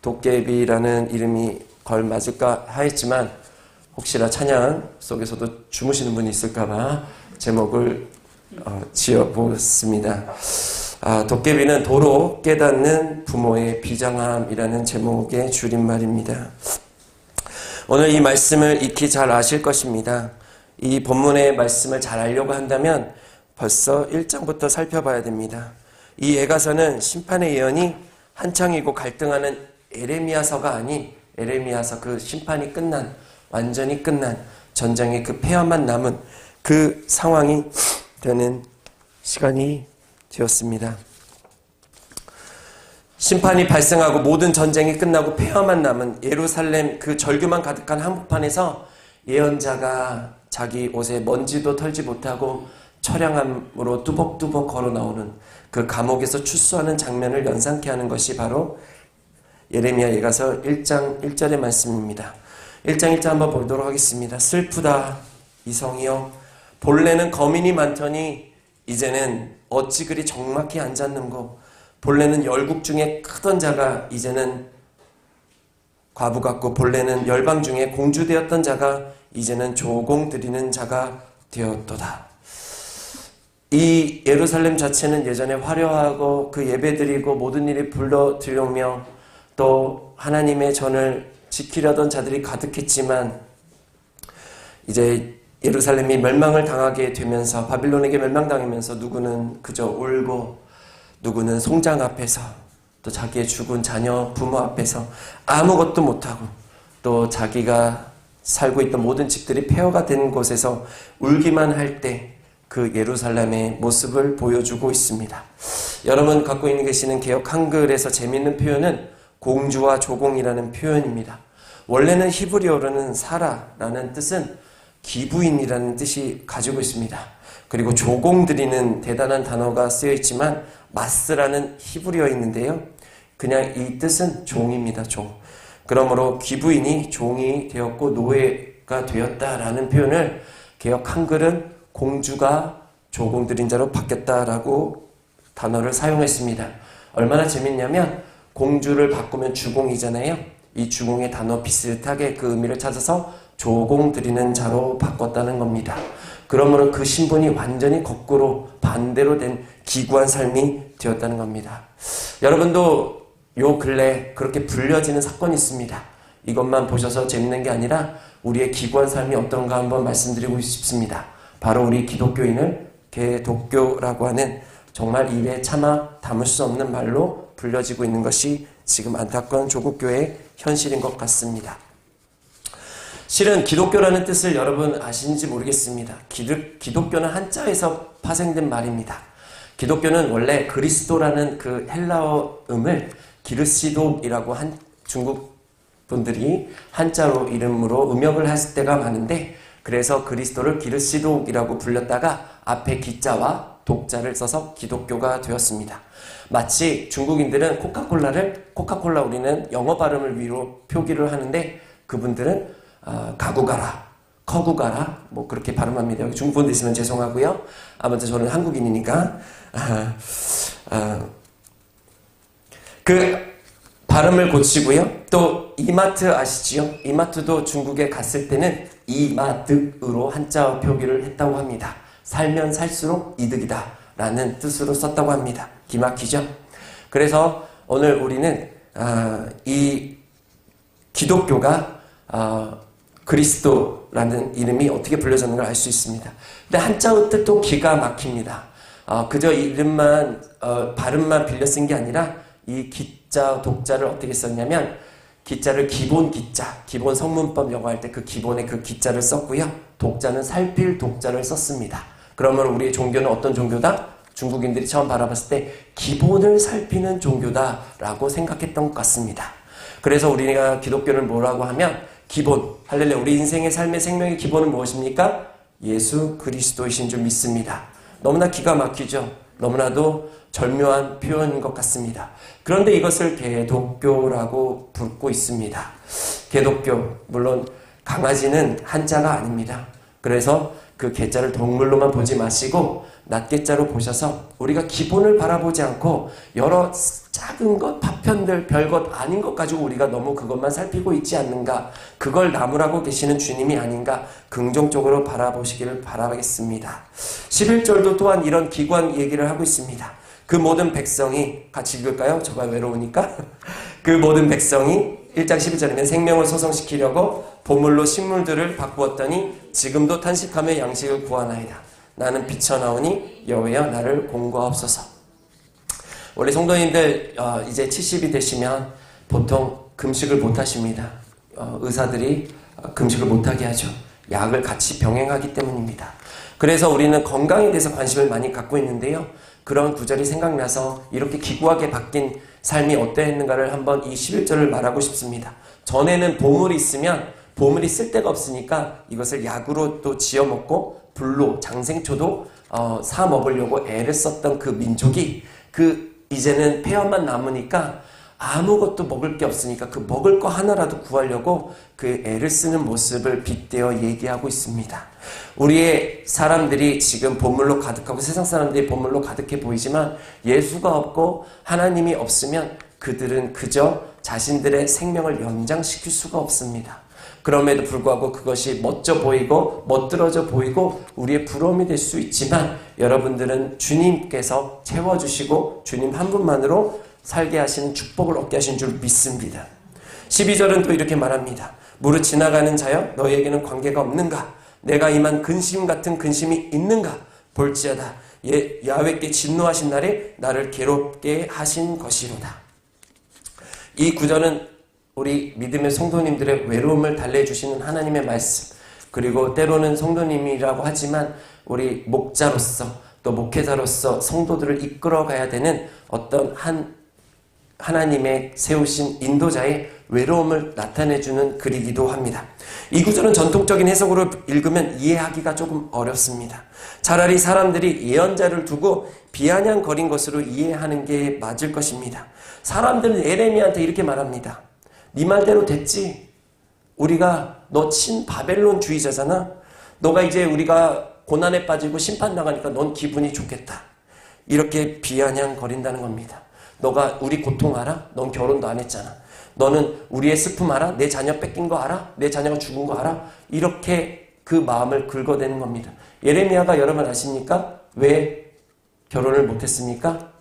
도깨비라는 이름이 걸맞을까 하였지만 혹시나 찬양 속에서도 주무시는 분이 있을까봐 제목을 지어보았습니다. 도깨비는 도로 깨닫는 부모의 비장함이라는 제목의 줄임말입니다. 오늘 이 말씀을 익히 잘 아실 것입니다. 이 본문의 말씀을 잘 알려고 한다면 벌써 1장부터 살펴봐야 됩니다. 이 예가서는 심판의 예언이 한창이고 갈등하는 에레미야서가 아닌 에레미야서 그 심판이 끝난, 완전히 끝난 전쟁의 그 폐허만 남은 그 상황이 되는 시간이 되었습니다. 심판이 발생하고 모든 전쟁이 끝나고 폐허만 남은 예루살렘 그 절규만 가득한 한복판에서 예언자가 자기 옷에 먼지도 털지 못하고 처량함으로 뚜벅뚜벅 걸어 나오는 그 감옥에서 출소하는 장면을 연상케 하는 것이 바로 예레미야 예가서 1장 1절의 말씀입니다. 1장 1절 한번 보도록 하겠습니다. 슬프다 이성이여 본래는 거민이 많더니 이제는 어찌 그리 적막히 앉았는고 본래는 열국 중에 크던 자가 이제는 과부 같고 본래는 열방 중에 공주되었던 자가 이제는 조공 드리는 자가 되었도다. 이 예루살렘 자체는 예전에 화려하고 그 예배드리고 모든 일이 불러들여오며 또 하나님의 전을 지키려던 자들이 가득했지만 이제 예루살렘이 멸망을 당하게 되면서 바빌론에게 멸망당하면서 누구는 그저 울고 누구는 송장 앞에서 또 자기의 죽은 자녀 부모 앞에서 아무것도 못하고 또 자기가 살고 있던 모든 집들이 폐허가 된 곳에서 울기만 할 때 그 예루살렘의 모습을 보여주고 있습니다. 여러분 갖고 계시는 개역 한글에서 재미있는 표현은 공주와 조공이라는 표현입니다. 원래는 히브리어로는 사라라는 뜻은 기부인이라는 뜻이 가지고 있습니다. 그리고 조공 드리는 대단한 단어가 쓰여 있지만 마스라는 히브리어에 있는데요. 그냥 이 뜻은 종입니다. 종. 그러므로 기부인이 종이 되었고 노예가 되었다라는 표현을 개역 한글은 공주가 조공 드린 자로 바뀌었다라고 단어를 사용했습니다. 얼마나 재밌냐면 공주를 바꾸면 주공이잖아요. 이 주공의 단어 비슷하게 그 의미를 찾아서 조공 드리는 자로 바꿨다는 겁니다. 그러므로 그 신분이 완전히 거꾸로 반대로 된 기구한 삶이 되었다는 겁니다. 여러분도 요 근래 그렇게 불려지는 사건이 있습니다. 이것만 보셔서 재밌는 게 아니라 우리의 기구한 삶이 어떤가 한번 말씀드리고 싶습니다. 바로 우리 기독교인을 개독교라고 하는 정말 입에 차마 담을 수 없는 말로 불려지고 있는 것이 지금 안타까운 조국교회의 현실인 것 같습니다. 실은 기독교라는 뜻을 여러분 아시는지 모르겠습니다. 기독교는 한자에서 파생된 말입니다. 기독교는 원래 그리스도라는 그 헬라어음을 기르시독이라고 한 중국 분들이 한자로 이름으로 음역을 했을 때가 많은데 그래서 그리스도를 기르시독이라고 불렸다가 앞에 기자와 독자를 써서 기독교가 되었습니다. 마치 중국인들은 코카콜라 우리는 영어 발음을 위로 표기를 하는데 그분들은 가구가라, 커구가라 뭐 그렇게 발음합니다. 여기 중국분들 있으면 죄송하고요. 아무튼 저는 한국인이니까 그 발음을 고치고요. 또 이마트 아시지요? 이마트도 중국에 갔을 때는 이마득으로 한자 표기를 했다고 합니다. 살면 살수록 이득이다 라는 뜻으로 썼다고 합니다. 기막히죠? 그래서 오늘 우리는 이 기독교가 그리스도라는 이름이 어떻게 불려졌는 걸 알 수 있습니다. 근데 한자의 뜻도 기가 막힙니다. 그저 이름만 발음만 빌려 쓴 게 아니라 이 기자 독자를 어떻게 썼냐면 기자를 기본 기자, 기본 성문법 영어 할 때 그 기본의 그 기자를 썼고요. 독자는 살필 독자를 썼습니다. 그러면 우리의 종교는 어떤 종교다? 중국인들이 처음 바라봤을 때 기본을 살피는 종교다라고 생각했던 것 같습니다. 그래서 우리가 기독교를 뭐라고 하면 기본, 할렐루야, 우리 인생의 삶의 생명의 기본은 무엇입니까? 예수 그리스도이신 줄 믿습니다. 너무나 기가 막히죠? 너무나도 절묘한 표현인 것 같습니다. 그런데 이것을 개독교라고 부르고 있습니다. 개독교, 물론 강아지는 한자가 아닙니다. 그래서 그 개자를 동물로만 보지 마시고 낱개자로 보셔서 우리가 기본을 바라보지 않고 여러 작은 것, 파편들, 별것 아닌 것 가지고 우리가 너무 그것만 살피고 있지 않는가, 그걸 나무라고 계시는 주님이 아닌가 긍정적으로 바라보시기를 바라겠습니다. 11절도 또한 이런 기구한 얘기를 하고 있습니다. 그 모든 백성이, 같이 읽을까요? 저가 외로우니까. 그 모든 백성이 1장 12절이면 생명을 소성시키려고 보물로 식물들을 바꾸었더니 지금도 탄식하며 양식을 구하나이다. 나는 비쳐나오니 여호와여 나를 공고하옵소서. 원래 성도님들 이제 70이 되시면 보통 금식을 못 하십니다. 의사들이 금식을 못하게 하죠. 약을 같이 병행하기 때문입니다. 그래서 우리는 건강에 대해서 관심을 많이 갖고 있는데요. 그런 구절이 생각나서 이렇게 기구하게 바뀐 삶이 어떠했는가를 한번 이 11절을 말하고 싶습니다. 전에는 보물이 있으면 보물이 쓸 데가 없으니까 이것을 약으로 또 지어 먹고 불로 장생초도 사 먹으려고 애를 썼던 그 민족이 이제는 폐허만 남으니까 아무것도 먹을 게 없으니까 그 먹을 거 하나라도 구하려고 그 애를 쓰는 모습을 빗대어 얘기하고 있습니다. 우리의 사람들이 지금 보물로 가득하고 세상 사람들이 보물로 가득해 보이지만 예수가 없고 하나님이 없으면 그들은 그저 자신들의 생명을 연장시킬 수가 없습니다. 그럼에도 불구하고 그것이 멋져 보이고 멋들어져 보이고 우리의 부러움이 될 수 있지만 여러분들은 주님께서 채워주시고 주님 한 분만으로 살게 하시는 축복을 얻게 하신 줄 믿습니다. 12절은 또 이렇게 말합니다. 무릇 지나가는 자여 너희에게는 관계가 없는가? 내가 임한 근심 같은 근심이 있는가? 볼지어다 야훼께 진노하신 날에 나를 괴롭게 하신 것이로다. 이 구절은 우리 믿음의 성도님들의 외로움을 달래주시는 하나님의 말씀, 그리고 때로는 성도님이라고 하지만 우리 목자로서 또 목회자로서 성도들을 이끌어가야 되는 어떤 하나님의 세우신 인도자의 외로움을 나타내주는 글이기도 합니다. 이 구절은 전통적인 해석으로 읽으면 이해하기가 조금 어렵습니다. 차라리 사람들이 예언자를 두고 비아냥거린 것으로 이해하는 게 맞을 것입니다. 사람들은 예레미야한테 이렇게 말합니다. 네 말대로 됐지. 우리가 너 친바벨론주의자잖아. 너가 이제 우리가 고난에 빠지고 심판당하니까 넌 기분이 좋겠다. 이렇게 비아냥거린다는 겁니다. 너가 우리 고통 알아? 넌 결혼도 안 했잖아. 너는 우리의 슬픔 알아? 내 자녀 뺏긴 거 알아? 내 자녀가 죽은 거 알아? 이렇게 그 마음을 긁어대는 겁니다. 예레미야가 여러분 아십니까? 왜 결혼을 못했습니까?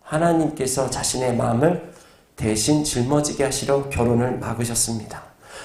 하나님께서 자신의 마음을 대신 짊어지게 하시려 결혼을 막으셨습니다.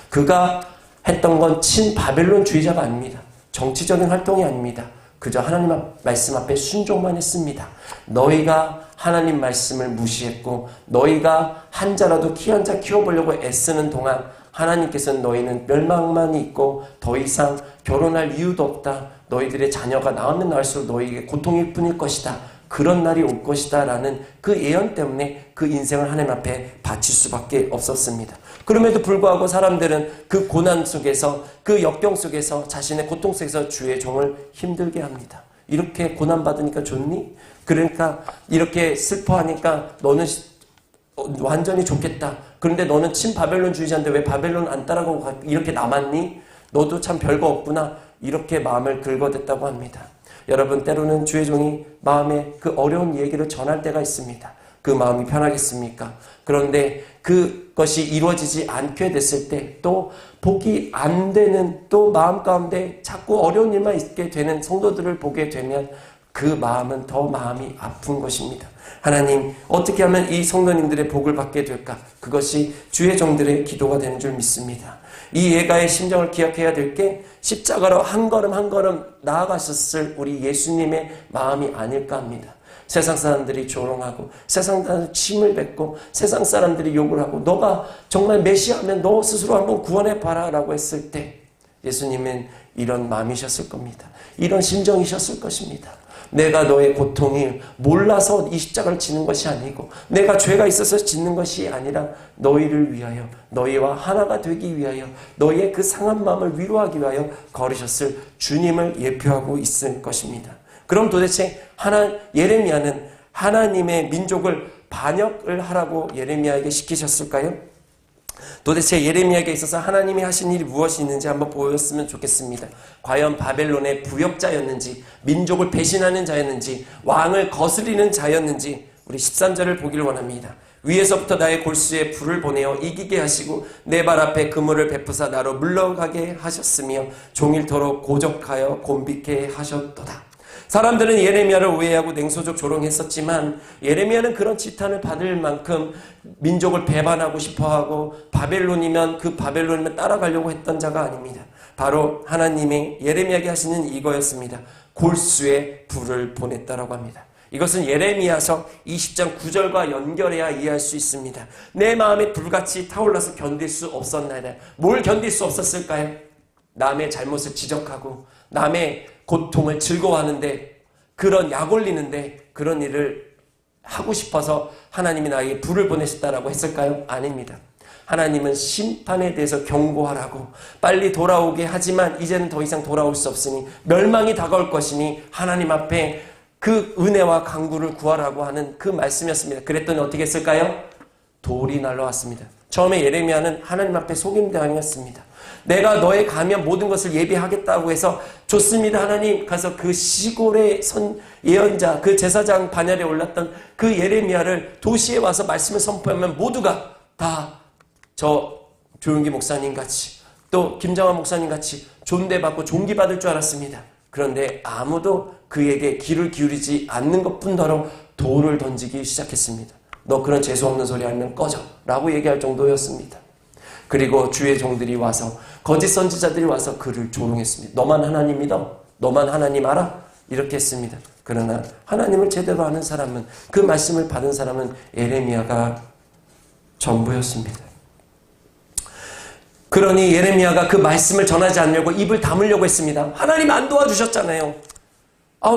그가 했던 건 친바벨론주의자가 아닙니다. 정치적인 활동이 아닙니다. 그저 하나님 말씀 앞에 순종만 했습니다. 너희가 하나님 말씀을 무시했고 너희가 한 자라도 키 한 자 키워보려고 애쓰는 동안 하나님께서는 너희는 멸망만 있고 더 이상 결혼할 이유도 없다. 너희들의 자녀가 낳으면 낳을수록 너희에게 고통일 뿐일 것이다. 그런 날이 올 것이다 라는 그 예언 때문에 그 인생을 하나님 앞에 바칠 수밖에 없었습니다. 그럼에도 불구하고 사람들은 그 고난 속에서 그 역경 속에서 자신의 고통 속에서 주의 종을 힘들게 합니다. 이렇게 고난받으니까 좋니? 그러니까 이렇게 슬퍼하니까 너는 완전히 좋겠다. 그런데 너는 친바벨론주의자인데 왜 바벨론 안 따라가고 이렇게 남았니? 너도 참 별거 없구나. 이렇게 마음을 긁어댔다고 합니다. 여러분 때로는 주의 종이 마음에 그 어려운 얘기를 전할 때가 있습니다. 그 마음이 편하겠습니까? 그런데 그것이 이루어지지 않게 됐을 때 또 복이 안 되는 또 마음 가운데 자꾸 어려운 일만 있게 되는 성도들을 보게 되면 그 마음은 더 마음이 아픈 것입니다. 하나님 어떻게 하면 이 성도님들의 복을 받게 될까? 그것이 주의 종들의 기도가 되는 줄 믿습니다. 이 예가의 심정을 기억해야 될 게 십자가로 한 걸음 한 걸음 나아가셨을 우리 예수님의 마음이 아닐까 합니다. 세상 사람들이 조롱하고 세상 사람들이 침을 뱉고 세상 사람들이 욕을 하고 너가 정말 메시아면 너 스스로 한번 구원해봐라 라고 했을 때 예수님은 이런 마음이셨을 겁니다. 이런 심정이셨을 것입니다. 내가 너의 고통이 몰라서 이 십자가를 지는 것이 아니고 내가 죄가 있어서 짓는 것이 아니라 너희를 위하여 너희와 하나가 되기 위하여 너희의 그 상한 마음을 위로하기 위하여 걸으셨을 주님을 예표하고 있을 것입니다. 그럼 도대체 예레미야는 하나님의 민족을 반역을 하라고 예레미야에게 시키셨을까요? 도대체 예레미야에게 있어서 하나님이 하신 일이 무엇이 있는지 한번 보였으면 좋겠습니다. 과연 바벨론의 부역자였는지 민족을 배신하는 자였는지 왕을 거스리는 자였는지 우리 13절을 보기를 원합니다. 위에서부터 나의 골수에 불을 보내어 이기게 하시고 내 발 앞에 그물을 베푸사 나로 물러가게 하셨으며 종일토록 고적하여 곤비케 하셨도다. 사람들은 예레미야를 오해하고 냉소적 조롱했었지만 예레미야는 그런 지탄을 받을 만큼 민족을 배반하고 싶어하고 바벨론이면 따라가려고 했던 자가 아닙니다. 바로 하나님이 예레미야에게 하시는 이거였습니다. 골수에 불을 보냈다라고 합니다. 이것은 예레미야서 20장 9절과 연결해야 이해할 수 있습니다. 내 마음에 불같이 타올라서 견딜 수 없었나이다. 뭘 견딜 수 없었을까요? 남의 잘못을 지적하고 남의 고통을 즐거워하는데 그런 약 올리는데 그런 일을 하고 싶어서 하나님이 나에게 불을 보내셨다라고 했을까요? 아닙니다. 하나님은 심판에 대해서 경고하라고 빨리 돌아오게 하지만 이제는 더 이상 돌아올 수 없으니 멸망이 다가올 것이니 하나님 앞에 그 은혜와 강구를 구하라고 하는 그 말씀이었습니다. 그랬더니 어떻게 했을까요? 돌이 날라왔습니다. 처음에 예레미야는 하나님 앞에 속임당했습니다. 내가 너에 가면 모든 것을 예비하겠다고 해서 좋습니다 하나님 가서 그 시골의 예언자 그 제사장 반열에 올랐던 그 예레미야를 도시에 와서 말씀을 선포하면 모두가 다 저 조용기 목사님 같이 또 김장환 목사님 같이 존대받고 존귀받을 줄 알았습니다. 그런데 아무도 그에게 귀를 기울이지 않는 것뿐더러 돌을 던지기 시작했습니다. 너 그런 재수없는 소리 하면 꺼져 라고 얘기할 정도였습니다. 그리고 주의 종들이 와서 거짓 선지자들이 와서 그를 조롱했습니다. 너만 하나님 믿어? 너만 하나님 알아? 이렇게 했습니다. 그러나 하나님을 제대로 아는 사람은 그 말씀을 받은 사람은 예레미야가 전부였습니다. 그러니 예레미야가 그 말씀을 전하지 않으려고 입을 다물려고 했습니다. 하나님 안 도와주셨잖아요.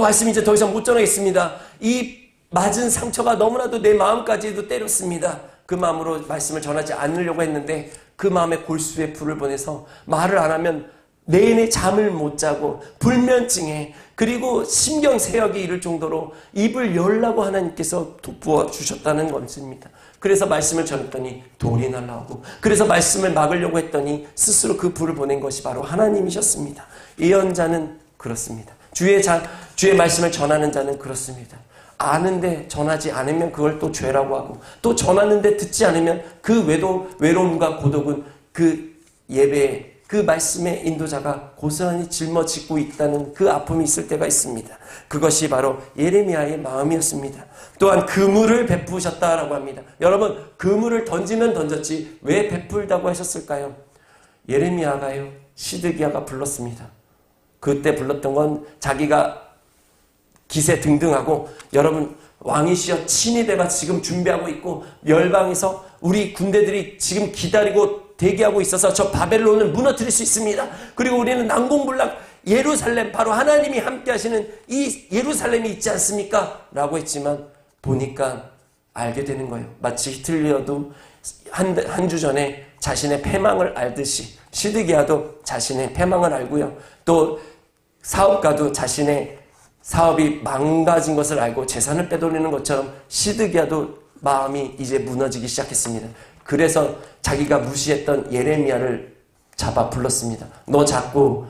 말씀 이제 더 이상 못 전하겠습니다. 이 맞은 상처가 너무나도 내 마음까지도 때렸습니다. 그 마음으로 말씀을 전하지 않으려고 했는데 그 마음에 골수에 불을 보내서 말을 안 하면 내내 잠을 못 자고 불면증에 그리고 심경세역이 이를 정도로 입을 열라고 하나님께서 돋부어 주셨다는 것입니다. 그래서 말씀을 전했더니 돌이 날라오고 그래서 말씀을 막으려고 했더니 스스로 그 불을 보낸 것이 바로 하나님이셨습니다. 예언자는 그렇습니다. 주의 말씀을 전하는 자는 그렇습니다. 아는데 전하지 않으면 그걸 또 죄라고 하고 또 전하는데 듣지 않으면 그 외로움과 고독은 그 예배에 그 말씀의 인도자가 고스란히 짊어지고 있다는 그 아픔이 있을 때가 있습니다. 그것이 바로 예레미야의 마음이었습니다. 또한 그물을 베푸셨다라고 합니다. 여러분 그물을 던지면 던졌지 왜 베풀다고 하셨을까요? 예레미야가요 시드기야가 불렀습니다. 그때 불렀던 건 자기가 기세 등등하고 여러분 왕이시여 친히 내가 지금 준비하고 있고 열방에서 우리 군대들이 지금 기다리고 대기하고 있어서 저 바벨론을 무너뜨릴 수 있습니다. 그리고 우리는 난공불락 예루살렘 바로 하나님이 함께 하시는 이 예루살렘이 있지 않습니까? 라고 했지만 보니까 알게 되는 거예요. 마치 히틀러도 한 주 전에 자신의 패망을 알듯이 시드기야도 자신의 패망을 알고요. 또 사업가도 자신의 사업이 망가진 것을 알고 재산을 빼돌리는 것처럼 시드기야도 마음이 이제 무너지기 시작했습니다. 그래서 자기가 무시했던 예레미야를 잡아 불렀습니다. 너 자꾸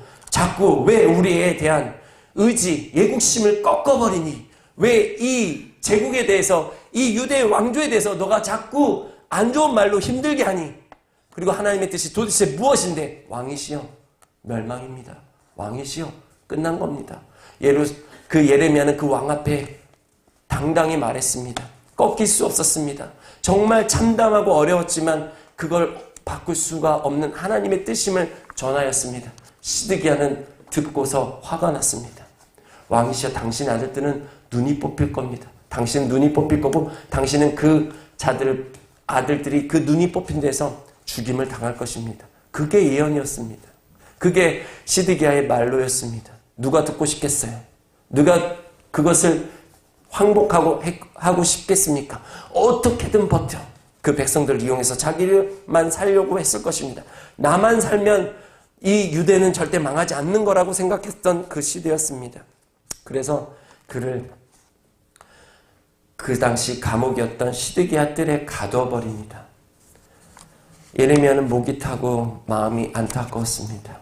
왜 우리에 대한 의지, 예국심을 꺾어버리니? 왜 이 제국에 대해서 이 유대 왕조에 대해서 너가 자꾸 안 좋은 말로 힘들게 하니? 그리고 하나님의 뜻이 도대체 무엇인데? 왕이시여 멸망입니다. 왕이시여 끝난 겁니다. 그 예레미야는 그 왕 앞에 당당히 말했습니다. 꺾일 수 없었습니다. 정말 참담하고 어려웠지만 그걸 바꿀 수가 없는 하나님의 뜻임을 전하였습니다. 시드기야는 듣고서 화가 났습니다. 왕이시여 당신 아들들은 눈이 뽑힐 겁니다. 당신은 눈이 뽑힐 거고 당신은 그 아들들이 그 눈이 뽑힌 데서 죽임을 당할 것입니다. 그게 예언이었습니다. 그게 시드기야의 말로였습니다. 누가 듣고 싶겠어요? 누가 그것을 항복하고 싶겠습니까? 어떻게든 버텨. 그 백성들을 이용해서 자기를만 살려고 했을 것입니다. 나만 살면 이 유대는 절대 망하지 않는 거라고 생각했던 그 시대였습니다. 그래서 그를 그 당시 감옥이었던 시드기야 뜰에 가둬버립니다. 예레미야는 목이 타고 마음이 안타까웠습니다.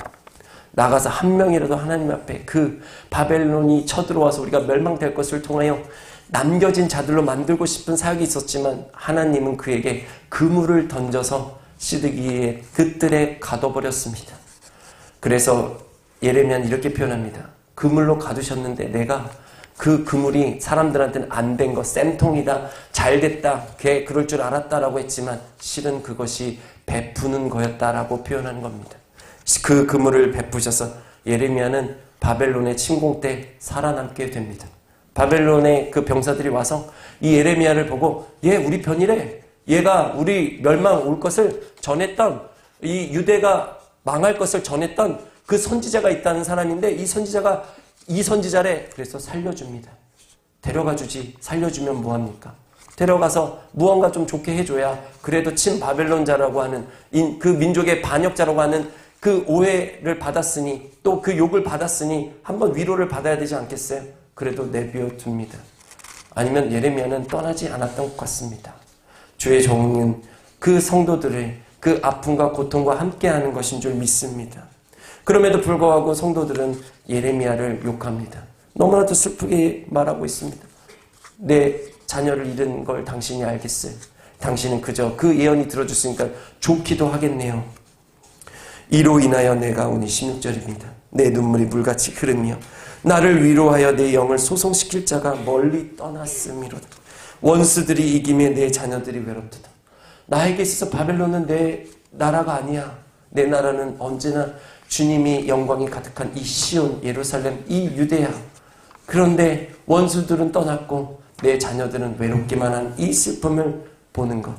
나가서 한 명이라도 하나님 앞에 그 바벨론이 쳐들어와서 우리가 멸망될 것을 통하여 남겨진 자들로 만들고 싶은 사역이 있었지만 하나님은 그에게 그물을 던져서 시드기의 그 뜰에 가둬버렸습니다. 그래서 예레미야는 이렇게 표현합니다. 그물로 가두셨는데 내가 그 그물이 사람들한테는 안 된 거, 쌤통이다, 잘 됐다, 걔 그럴 줄 알았다라고 했지만 실은 그것이 베푸는 거였다라고 표현하는 겁니다. 그 그물을 베푸셔서 예레미야는 바벨론의 침공 때 살아남게 됩니다. 바벨론의 그 병사들이 와서 이 예레미야를 보고 얘 우리 편이래. 얘가 우리 멸망 올 것을 전했던, 이 유대가 망할 것을 전했던 그 선지자가 있다는 사람인데 이 선지자가 이 선지자래. 그래서 살려줍니다. 데려가 주지. 살려주면 뭐합니까? 데려가서 무언가 좀 좋게 해줘야 그래도 친바벨론자라고 하는 그 민족의 반역자라고 하는 그 오해를 받았으니 또 그 욕을 받았으니 한번 위로를 받아야 되지 않겠어요? 그래도 내비어 둡니다. 아니면 예레미야는 떠나지 않았던 것 같습니다. 주의 종은 그 성도들의 그 아픔과 고통과 함께하는 것인 줄 믿습니다. 그럼에도 불구하고 성도들은 예레미야를 욕합니다. 너무나도 슬프게 말하고 있습니다. 내 자녀를 잃은 걸 당신이 알겠어요. 당신은 그저 그 예언이 들어줬으니까 좋기도 하겠네요. 이로 인하여 내가 오니 16절입니다. 내 눈물이 물같이 흐르며 나를 위로하여 내 영을 소송시킬 자가 멀리 떠났음이로다. 원수들이 이김에 내 자녀들이 외롭도다. 나에게 있어서 바벨론은 내 나라가 아니야. 내 나라는 언제나 주님이 영광이 가득한 이 시온, 예루살렘, 이 유대야. 그런데 원수들은 떠났고 내 자녀들은 외롭기만 한 이 슬픔을 보는 것.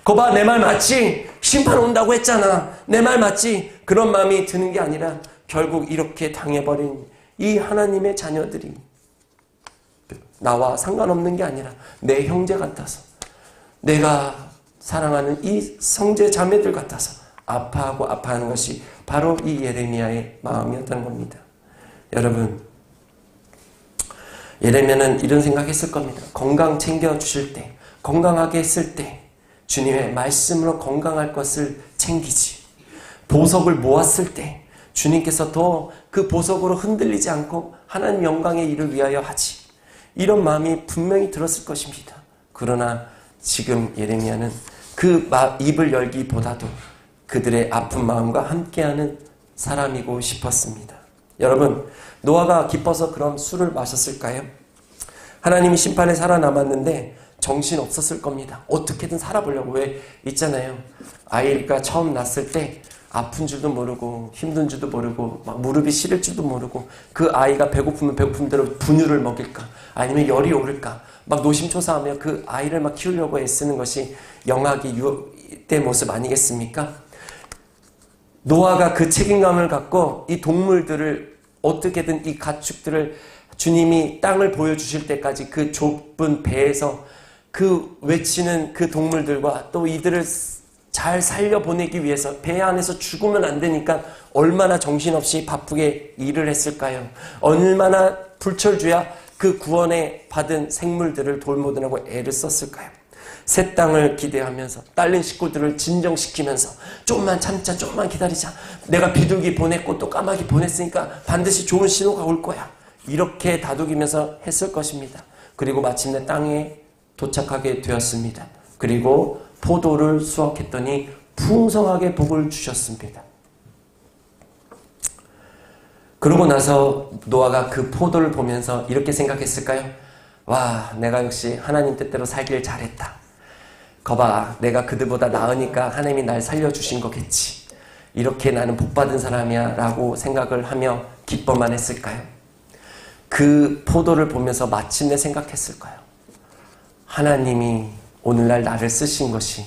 거봐, 내 말 맞지? 심판 온다고 했잖아. 내 말 맞지? 그런 마음이 드는 게 아니라 결국 이렇게 당해버린 이 하나님의 자녀들이 나와 상관없는 게 아니라 내 형제 같아서, 내가 사랑하는 이 성제 자매들 같아서 아파하고 아파하는 것이 바로 이 예레미야의 마음이었던 겁니다. 여러분, 예레미야는 이런 생각했을 겁니다. 건강 챙겨주실 때, 건강하게 했을 때 주님의 말씀으로 건강할 것을 챙기지. 보석을 모았을 때 주님께서 더 그 보석으로 흔들리지 않고 하나님 영광의 일을 위하여 하지. 이런 마음이 분명히 들었을 것입니다. 그러나 지금 예레미야는 그 입을 열기보다도 그들의 아픈 마음과 함께하는 사람이고 싶었습니다. 여러분, 노아가 기뻐서 그럼 술을 마셨을까요? 하나님이 심판에 살아남았는데 정신 없었을 겁니다. 어떻게든 살아보려고. 왜 있잖아요. 아이가 처음 낳았을 때 아픈 줄도 모르고 힘든 줄도 모르고 막 무릎이 시릴 줄도 모르고 그 아이가 배고프면 배고픈 대로 분유를 먹일까 아니면 열이 오를까 막 노심초사하며 그 아이를 막 키우려고 애쓰는 것이 영아기 유대 모습 아니겠습니까? 노아가 그 책임감을 갖고 이 동물들을 어떻게든 이 가축들을 주님이 땅을 보여주실 때까지 그 좁은 배에서 그 외치는 그 동물들과 또 이들을 잘 살려보내기 위해서 배 안에서 죽으면 안 되니까 얼마나 정신없이 바쁘게 일을 했을까요? 얼마나 불철주야 그 구원에 받은 생물들을 돌보느라고 애를 썼을까요? 새 땅을 기대하면서 딸린 식구들을 진정시키면서 좀만 참자, 좀만 기다리자. 내가 비둘기 보냈고 또 까마귀 보냈으니까 반드시 좋은 신호가 올 거야. 이렇게 다독이면서 했을 것입니다. 그리고 마침내 땅에 도착하게 되었습니다. 그리고 포도를 수확했더니 풍성하게 복을 주셨습니다. 그러고 나서 노아가 그 포도를 보면서 이렇게 생각했을까요? 와, 내가 역시 하나님 뜻대로 살길 잘했다. 거봐, 내가 그들보다 나으니까 하나님이 날 살려주신 거겠지. 이렇게 나는 복받은 사람이야 라고 생각을 하며 기뻐만 했을까요? 그 포도를 보면서 마침내 생각했을까요? 하나님이 오늘날 나를 쓰신 것이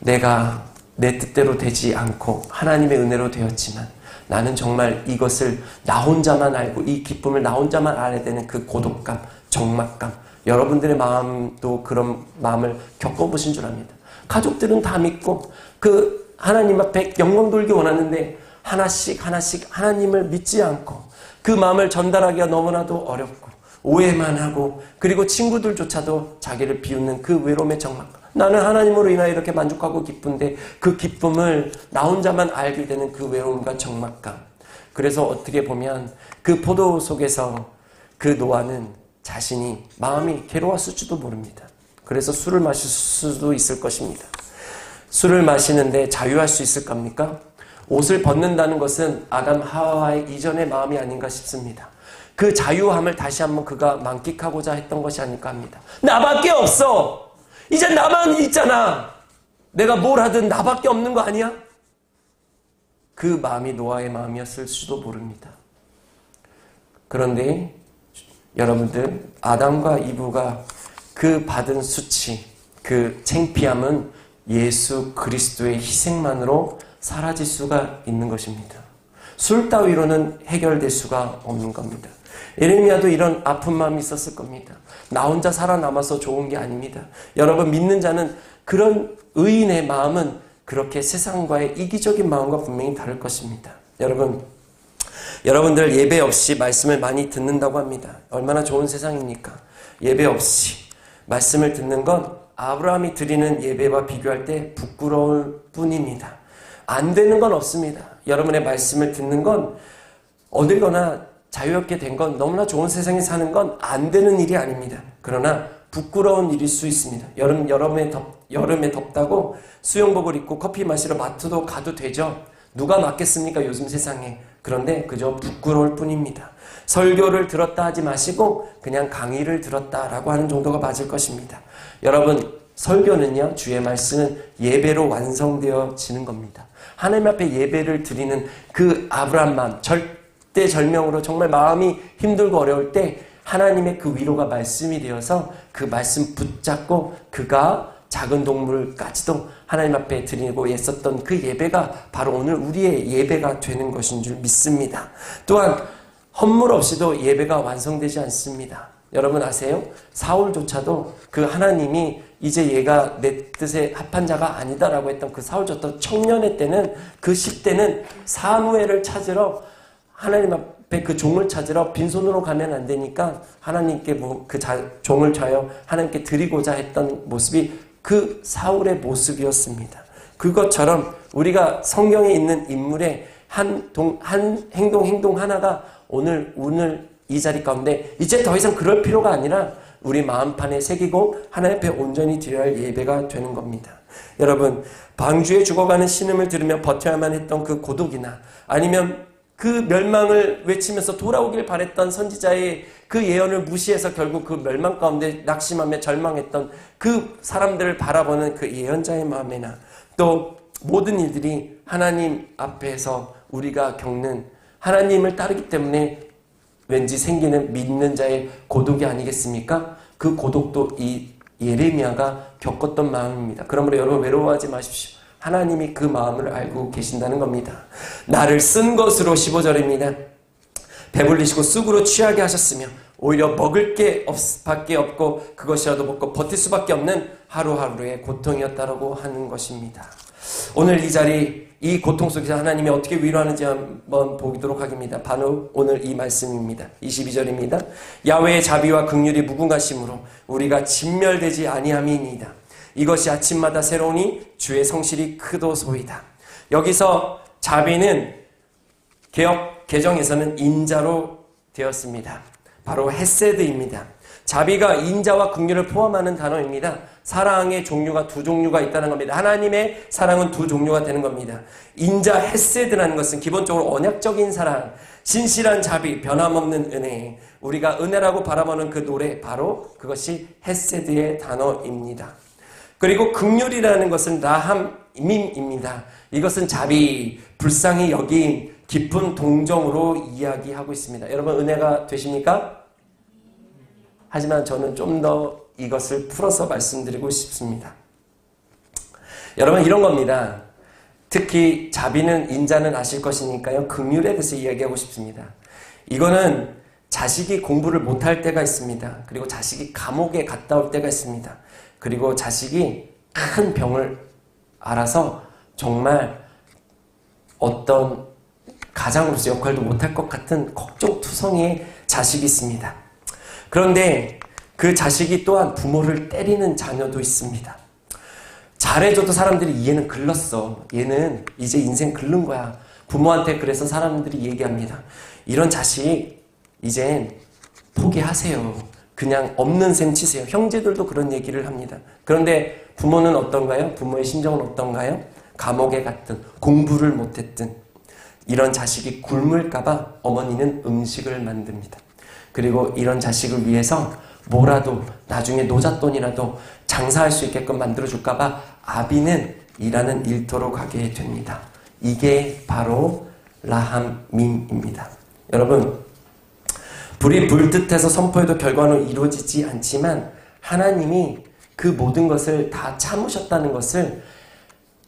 내가 내 뜻대로 되지 않고 하나님의 은혜로 되었지만 나는 정말 이것을 나 혼자만 알고 이 기쁨을 나 혼자만 알아야 되는 그 고독감, 적막감, 여러분들의 마음도 그런 마음을 겪어보신 줄 압니다. 가족들은 다 믿고 그 하나님 앞에 영광 돌기 원하는데 하나씩 하나님을 믿지 않고 그 마음을 전달하기가 너무나도 어렵고 오해만 하고 그리고 친구들조차도 자기를 비웃는 그 외로움의 적막감. 나는 하나님으로 인하여 이렇게 만족하고 기쁜데 그 기쁨을 나 혼자만 알게 되는 그 외로움과 적막감. 그래서 어떻게 보면 그 포도 속에서 그 노아는 자신이 마음이 괴로웠을지도 모릅니다. 그래서 술을 마실 수도 있을 것입니다. 술을 마시는데 자유할 수 있을 겁니까? 옷을 벗는다는 것은 아담 하와의 이전의 마음이 아닌가 싶습니다. 그 자유함을 다시 한번 그가 만끽하고자 했던 것이 아닐까 합니다. 나밖에 없어. 이제 나만 있잖아. 내가 뭘 하든 나밖에 없는 거 아니야? 그 마음이 노아의 마음이었을 수도 모릅니다. 그런데 여러분들, 아담과 이브가 그 받은 수치, 그 창피함은 예수 그리스도의 희생만으로 사라질 수가 있는 것입니다. 술 따위로는 해결될 수가 없는 겁니다. 예레미야도 이런 아픈 마음이 있었을 겁니다. 나 혼자 살아남아서 좋은 게 아닙니다. 여러분, 믿는 자는 그런 의인의 마음은 그렇게 세상과의 이기적인 마음과 분명히 다를 것입니다. 여러분들 예배 없이 말씀을 많이 듣는다고 합니다. 얼마나 좋은 세상입니까? 예배 없이 말씀을 듣는 건 아브라함이 드리는 예배와 비교할 때 부끄러울 뿐입니다. 안 되는 건 없습니다. 여러분의 말씀을 듣는 건 어딜거나 자유롭게 된 건, 너무나 좋은 세상에 사는 건 안 되는 일이 아닙니다. 그러나 부끄러운 일일 수 있습니다. 여름에 덥다고 수영복을 입고 커피 마시러 마트도 가도 되죠. 누가 맞겠습니까? 요즘 세상에. 그런데 그저 부끄러울 뿐입니다. 설교를 들었다 하지 마시고 그냥 강의를 들었다라고 하는 정도가 맞을 것입니다. 여러분, 설교는요, 주의 말씀은 예배로 완성되어지는 겁니다. 하나님 앞에 예배를 드리는 그 아브라함 마음, 절대절명으로 정말 마음이 힘들고 어려울 때 하나님의 그 위로가 말씀이 되어서 그 말씀 붙잡고 그가 작은 동물까지도 하나님 앞에 드리고 애썼던 그 예배가 바로 오늘 우리의 예배가 되는 것인 줄 믿습니다. 또한 헌물 없이도 예배가 완성되지 않습니다. 여러분 아세요? 사울조차도 그 하나님이 이제 얘가 내 뜻에 합한 자가 아니다라고 했던 그 사울조차도 청년의 때는, 그 10대는 사무엘을 찾으러, 하나님 앞에 그 종을 찾으러 빈손으로 가면 안 되니까 하나님께 그 종을 좌여 하나님께 드리고자 했던 모습이 그 사울의 모습이었습니다. 그것처럼 우리가 성경에 있는 인물의 한 행동 하나가 오늘 이 자리 가운데 이제 더 이상 그럴 필요가 아니라 우리 마음판에 새기고 하나님 앞에 온전히 드려야 할 예배가 되는 겁니다. 여러분, 방주에 죽어가는 신음을 들으며 버텨야만 했던 그 고독이나, 아니면 그 멸망을 외치면서 돌아오길 바랬던 선지자의 그 예언을 무시해서 결국 그 멸망 가운데 낙심하며 절망했던 그 사람들을 바라보는 그 예언자의 마음에나, 또 모든 일들이 하나님 앞에서 우리가 겪는, 하나님을 따르기 때문에 왠지 생기는 믿는 자의 고독이 아니겠습니까? 그 고독도 이 예레미야가 겪었던 마음입니다. 그러므로 여러분, 외로워하지 마십시오. 하나님이 그 마음을 알고 계신다는 겁니다. 나를 쓴 것으로 15절입니다. 배불리시고 쑥으로 취하게 하셨으며 오히려 먹을 게 밖에 없고 그것이라도 먹고 버틸 수밖에 없는 하루하루의 고통이었다라고 하는 것입니다. 오늘 이 자리, 이 고통 속에서 하나님이 어떻게 위로하는지 한번 보도록 하겠습니다. 바로 오늘 이 말씀입니다. 22절입니다. 야훼의 자비와 긍휼이 무궁하심으로 우리가 진멸되지 아니함이니이다. 이것이 아침마다 새로우니 주의 성실이 크도소이다. 여기서 자비는 개역 개정에서는 인자로 되었습니다. 바로 헤세드입니다. 자비가 인자와 긍휼을 포함하는 단어입니다. 사랑의 종류가 두 종류가 있다는 겁니다. 하나님의 사랑은 두 종류가 되는 겁니다. 인자 헤세드라는 것은 기본적으로 언약적인 사랑, 진실한 자비, 변함없는 은혜, 우리가 은혜라고 바라보는 그 노래, 바로 그것이 헤세드의 단어입니다. 그리고 긍휼이라는 것은 라함임입니다. 이것은 자비, 불쌍히 여김, 깊은 동정으로 이야기하고 있습니다. 여러분, 은혜가 되십니까? 하지만 저는 좀 더 이것을 풀어서 말씀드리고 싶습니다. 여러분, 이런 겁니다. 특히 자비는 인자는 아실 것이니까요, 긍휼에 대해서 이야기하고 싶습니다. 이거는 자식이 공부를 못할 때가 있습니다. 그리고 자식이 감옥에 갔다 올 때가 있습니다. 그리고 자식이 큰 병을 알아서 정말 어떤 가장으로서 역할도 못할 것 같은 걱정투성이의 자식이 있습니다. 그런데 그 자식이 또한 부모를 때리는 자녀도 있습니다. 잘해줘도 사람들이 얘는 글렀어. 얘는 이제 인생 글른 거야. 부모한테 그래서 사람들이 얘기합니다. 이런 자식 이젠 포기하세요. 그냥 없는 셈 치세요. 형제들도 그런 얘기를 합니다. 그런데 부모는 어떤가요? 부모의 심정은 어떤가요? 감옥에 갔든 공부를 못했든 이런 자식이 굶을까봐 어머니는 음식을 만듭니다. 그리고 이런 자식을 위해서 뭐라도 나중에 노잣돈이라도 장사할 수 있게끔 만들어줄까봐 아비는 일하는 일터로 가게 됩니다. 이게 바로 라함밈입니다. 여러분, 불이 불듯해서 선포해도 결과는 이루어지지 않지만 하나님이 그 모든 것을 다 참으셨다는 것을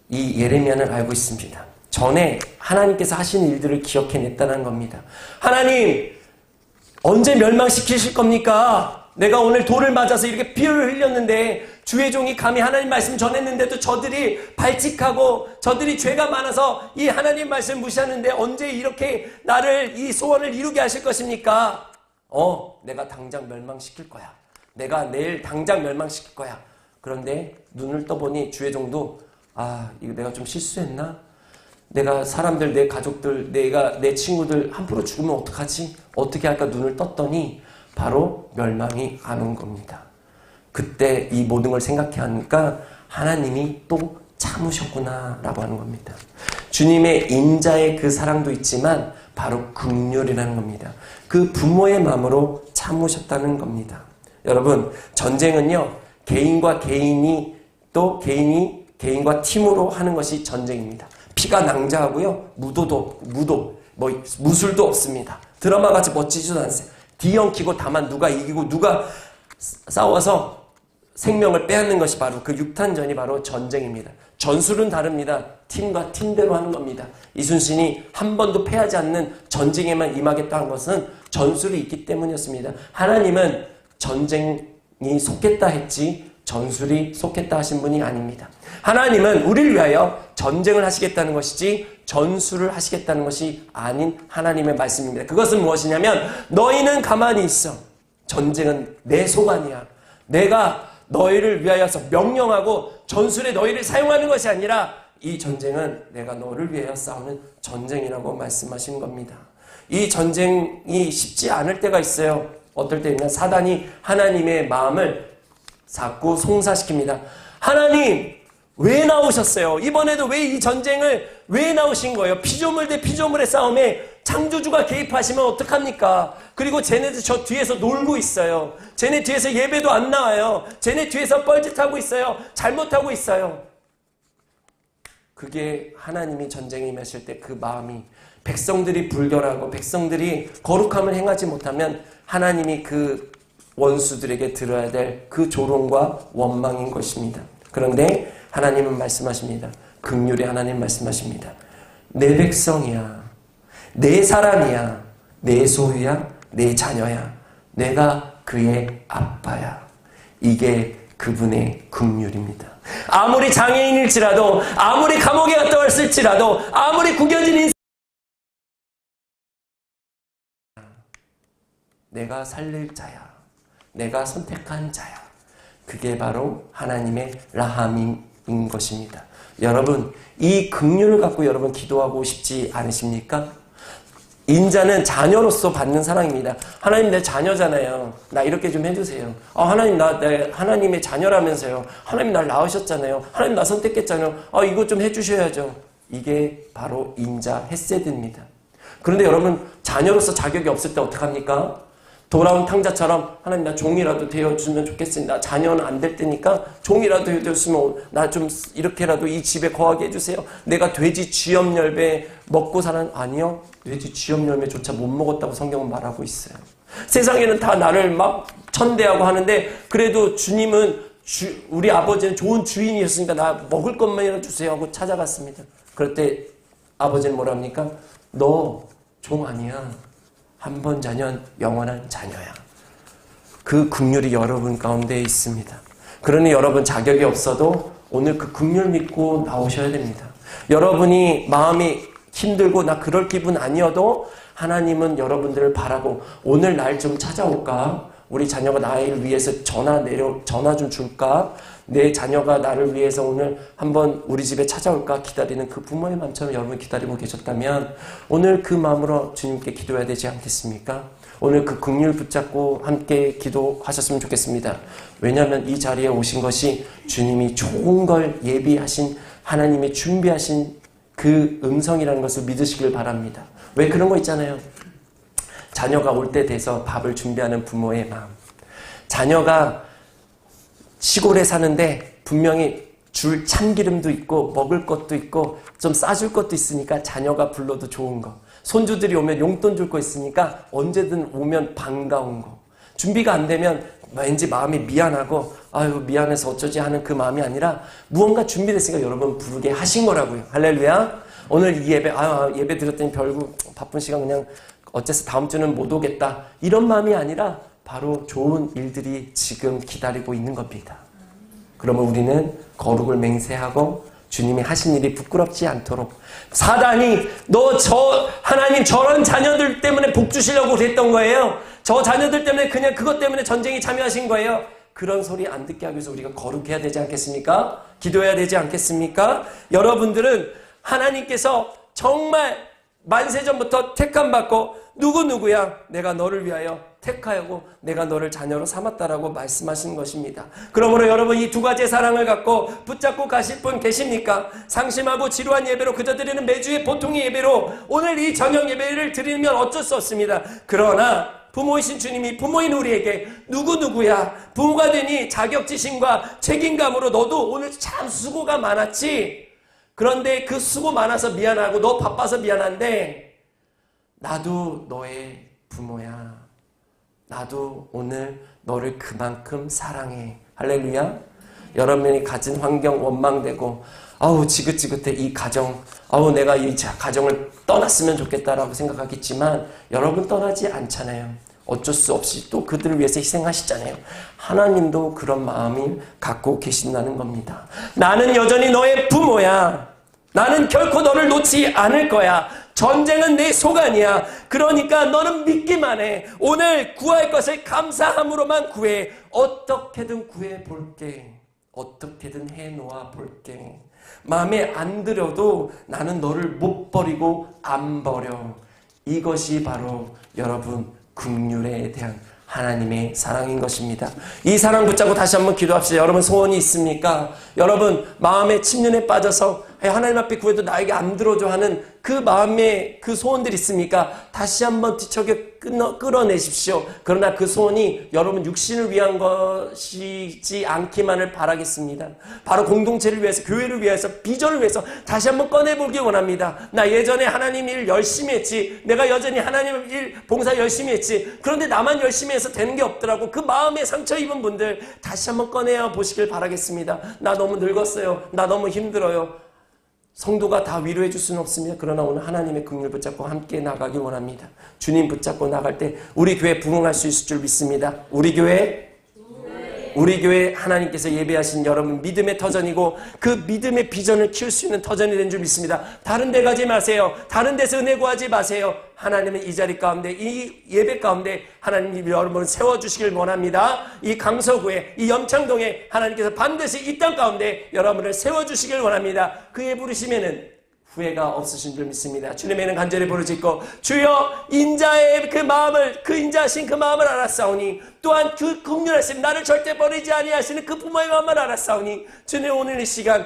이 예레미야는 알고 있습니다. 전에 하나님께서 하신 일들을 기억해냈다는 겁니다. 하나님, 언제 멸망시키실 겁니까? 내가 오늘 돌을 맞아서 이렇게 피를 흘렸는데 주의 종이 감히 하나님 말씀 전했는데도 저들이 발칙하고 저들이 죄가 많아서 이 하나님 말씀 무시하는데 언제 이렇게 나를 이 소원을 이루게 하실 것입니까? 내가 당장 멸망시킬 거야. 내가 내일 당장 멸망시킬 거야. 그런데 눈을 떠보니 주의 종도 이거 내가 좀 실수했나? 내가 사람들, 내 가족들, 내 친구들 함부로 죽으면 어떡하지? 어떻게 할까 눈을 떴더니 바로 멸망이 안 온 겁니다. 그때 이 모든 걸 생각하니까 하나님이 또 참으셨구나 라고 하는 겁니다. 주님의 인자의 그 사랑도 있지만 바로 긍휼이라는 겁니다. 그 부모의 마음으로 참으셨다는 겁니다. 여러분, 전쟁은요, 개인과 개인이 또 개인과 팀으로 하는 것이 전쟁입니다. 피가 낭자하고요, 무술도 없습니다. 드라마같이 멋지지도 않으세요. 뒤엉키고 다만 누가 이기고 누가 싸워서 생명을 빼앗는 것이 바로 그 육탄전이 바로 전쟁입니다. 전술은 다릅니다. 팀과 팀대로 하는 겁니다. 이순신이 한 번도 패하지 않는 전쟁에만 임하겠다는 것은 전술이 있기 때문이었습니다. 하나님은 전쟁이 속겠다 했지 전술이 속겠다 하신 분이 아닙니다. 하나님은 우리를 위하여 전쟁을 하시겠다는 것이지 전술을 하시겠다는 것이 아닌 하나님의 말씀입니다. 그것은 무엇이냐면 너희는 가만히 있어. 전쟁은 내 소관이야. 내가 너희를 위하여서 명령하고 전술에 너희를 사용하는 것이 아니라 이 전쟁은 내가 너를 위하여 싸우는 전쟁이라고 말씀하신 겁니다. 이 전쟁이 쉽지 않을 때가 있어요. 어떨 때냐면 사단이 하나님의 마음을 자꾸 송사시킵니다. 하나님, 왜 나오셨어요? 이번에도 왜 이 전쟁을 왜 나오신 거예요? 피조물 대 피조물의 싸움에 창조주가 개입하시면 어떡합니까? 그리고 쟤네들 저 뒤에서 놀고 있어요. 쟤네 뒤에서 예배도 안 나와요. 쟤네 뒤에서 뻘짓하고 있어요. 잘못하고 있어요. 그게 하나님이 전쟁에 임하실 때 그 마음이 백성들이 불결하고 백성들이 거룩함을 행하지 못하면 하나님이 그 원수들에게 들어야 될 그 조롱과 원망인 것입니다. 그런데 하나님은 말씀하십니다. 긍휼의 하나님 말씀하십니다. 내 백성이야. 내 사람이야. 내 소유야. 내 자녀야. 내가 그의 아빠야. 이게 그분의 긍휼입니다. 아무리 장애인일지라도 아무리 감옥에 갔다 왔을지라도 아무리 구겨진 인생 내가 살릴 자야. 내가 선택한 자야. 그게 바로 하나님의 라함인 것입니다. 여러분, 이 긍휼을 갖고 여러분 기도하고 싶지 않으십니까? 인자는 자녀로서 받는 사랑입니다. 하나님 내 자녀잖아요. 나 이렇게 좀 해주세요. 하나님 내 하나님의 자녀라면서요. 하나님 날 낳으셨잖아요. 하나님 나 선택했잖아요. 이거 좀 해주셔야죠. 이게 바로 인자 헤세드입니다. 그런데 여러분, 자녀로서 자격이 없을 때 어떡합니까? 돌아온 탕자처럼 하나님 나 종이라도 되어주면 좋겠습니다. 자녀는 안 될 때니까 종이라도 되어주시면 나 좀 이렇게라도 이 집에 거하게 해주세요. 내가 돼지 쥐염열매 먹고 사는 아니요. 돼지 쥐염열매조차 못 먹었다고 성경은 말하고 있어요. 세상에는 다 나를 막 천대하고 하는데 그래도 주님은 우리 아버지는 좋은 주인이었으니까 나 먹을 것만이라도 주세요 하고 찾아갔습니다. 그럴 때 아버지는 뭐랍니까? 너 종 아니야. 한 번 자녀는 영원한 자녀야. 그 긍휼이 여러분 가운데 있습니다. 그러니 여러분 자격이 없어도 오늘 그 긍휼 믿고 나오셔야 됩니다. 여러분이 마음이 힘들고 나 그럴 기분 아니어도 하나님은 여러분들을 바라고 오늘 날 좀 찾아올까? 우리 자녀가 나를 위해서 전화 좀 줄까? 내 자녀가 나를 위해서 오늘 한번 우리 집에 찾아올까 기다리는 그 부모의 마음처럼 여러분 기다리고 계셨다면 오늘 그 마음으로 주님께 기도해야 되지 않겠습니까? 오늘 그 긍휼 붙잡고 함께 기도하셨으면 좋겠습니다. 왜냐하면 이 자리에 오신 것이 주님이 좋은 걸 예비하신 하나님이 준비하신 그 음성이라는 것을 믿으시길 바랍니다. 왜 그런 거 있잖아요. 자녀가 올 때 돼서 밥을 준비하는 부모의 마음. 자녀가 시골에 사는데 분명히 줄 참기름도 있고 먹을 것도 있고 좀 싸줄 것도 있으니까 자녀가 불러도 좋은 거. 손주들이 오면 용돈 줄 거 있으니까 언제든 오면 반가운 거. 준비가 안 되면 왠지 마음이 미안하고 아유 미안해서 어쩌지 하는 그 마음이 아니라 무언가 준비됐으니까 여러분 부르게 하신 거라고요. 할렐루야. 오늘 이 예배 예배 드렸더니 별구 바쁜 시간 그냥 어째서 다음 주는 못 오겠다 이런 마음이 아니라 바로 좋은 일들이 지금 기다리고 있는 겁니다. 그러면 우리는 거룩을 맹세하고 주님이 하신 일이 부끄럽지 않도록 사단이 너 하나님 저런 자녀들 때문에 복 주시려고 그랬던 거예요. 저 자녀들 때문에 그냥 그것 때문에 전쟁에 참여하신 거예요. 그런 소리 안 듣게 하기 위해서 우리가 거룩해야 되지 않겠습니까? 기도해야 되지 않겠습니까? 여러분들은 하나님께서 정말 만세전부터 택함받고 누구야 내가 너를 위하여 택하였고 내가 너를 자녀로 삼았다라고 말씀하신 것입니다. 그러므로 여러분 이 두 가지의 사랑을 갖고 붙잡고 가실 분 계십니까? 상심하고 지루한 예배로 그저 드리는 매주의 보통의 예배로 오늘 이 저녁 예배를 드리면 어쩔 수 없습니다. 그러나 부모이신 주님이 부모인 우리에게 누구야 부모가 되니 자격지심과 책임감으로 너도 오늘 참 수고가 많았지. 그런데 그 수고 많아서 미안하고 너 바빠서 미안한데 나도 너의 부모야. 나도 오늘 너를 그만큼 사랑해. 할렐루야. 여러분이 가진 환경 원망되고 아우 지긋지긋해 이 가정 내가 이 가정을 떠났으면 좋겠다라고 생각하겠지만 여러분 떠나지 않잖아요. 어쩔 수 없이 또 그들을 위해서 희생하시잖아요. 하나님도 그런 마음을 갖고 계신다는 겁니다. 나는 여전히 너의 부모야. 나는 결코 너를 놓지 않을 거야. 전쟁은 내 소관이야. 그러니까 너는 믿기만 해. 오늘 구할 것을 감사함으로만 구해. 어떻게든 구해볼게. 어떻게든 해놓아 볼게. 마음에 안 들어도 나는 너를 못 버리고 안 버려. 이것이 바로 여러분 긍휼에 대한 하나님의 사랑인 것입니다. 이 사랑 붙잡고 다시 한번 기도합시다. 여러분 소원이 있습니까? 여러분 마음의 침륜에 빠져서 하나님 앞에 구해도 나에게 안 들어줘 하는 그 마음의 그 소원들이 있습니까? 다시 한번 뒤척여 끌어내십시오. 그러나 그 소원이 여러분 육신을 위한 것이지 않기만을 바라겠습니다. 바로 공동체를 위해서, 교회를 위해서, 비전을 위해서 다시 한번 꺼내보기 원합니다. 나 예전에 하나님 일 열심히 했지. 내가 여전히 하나님 일 봉사 열심히 했지. 그런데 나만 열심히 해서 되는 게 없더라고. 그 마음에 상처 입은 분들 다시 한번 꺼내어 보시길 바라겠습니다. 나 너무 늙었어요. 나 너무 힘들어요. 성도가 다 위로해 줄 수는 없습니다. 그러나 오늘 하나님의 긍휼 붙잡고 함께 나가기 원합니다. 주님 붙잡고 나갈 때 우리 교회 부흥할 수 있을 줄 믿습니다. 우리 교회 하나님께서 예배하신 여러분 믿음의 터전이고 그 믿음의 비전을 키울 수 있는 터전이 된 줄 믿습니다. 다른 데 가지 마세요. 다른 데서 은혜 구하지 마세요. 하나님은 이 자리 가운데 이 예배 가운데 하나님이 여러분을 세워주시길 원합니다. 이 강서구에 이 염창동에 하나님께서 반드시 이 땅 가운데 여러분을 세워주시길 원합니다. 그의 부르심에는 후회가 없으신 줄 믿습니다. 주님에는 간절히 부르짖고 주여 인자의 그 마음을 그 인자하신 그 마음을 알았사오니 또한 그 긍휼하심 나를 절대 버리지 아니하시는 그 부모의 마음을 알았사오니 주님 오늘 이 시간